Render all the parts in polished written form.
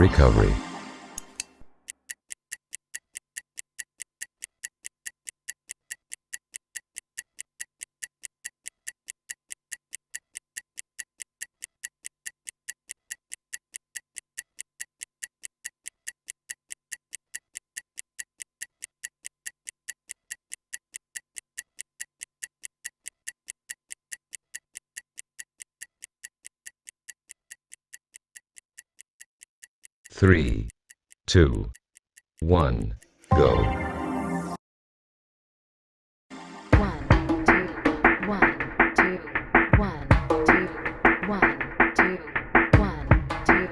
Recovery. Three, two, one, go. 1, 2, 1, 2, 1, 2, 1, 2, 1, 2, 1, 2, 1,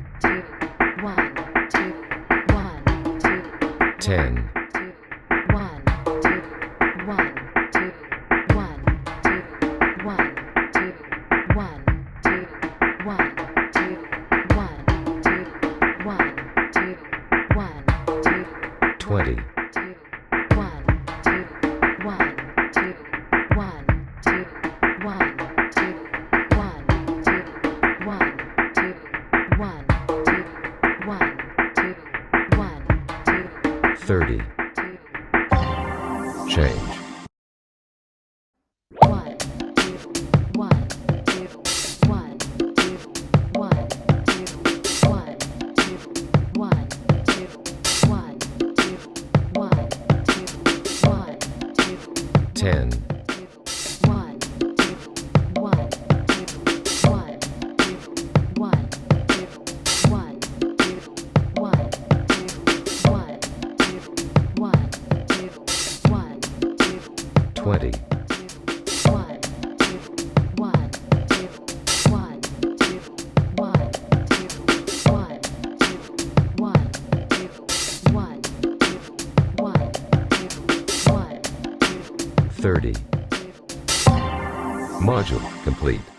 2, 1, 2, 1, 2, 10, 2, 1, 2, 1, 2, 1, 2, 1, 2, 1, 2, 1, 2, 1, 2, 1, 2, 20, 2, 1, 2, 1, 2, 1, 2, 1, 2, 1, 2, 1, 2, 1, 2, 1, 2, 1, 2, 30, 2, change. 1, 2, 1, 2, 1, 2, 1, 2, 1, 2, 1, 2, 1, 2, 1, 2, 1, 2, 10, 1, 2, 1, 2, 1, 2, 1, 2, 1, 2, 1, 2, 1, 2, 1, 2, 1, 2, 20, 1, 2, 1, 2, 1, 2, 1, 2, 1, 2, 1, 2, 1, 2, 1, 2, 1, 2, 30. Module complete.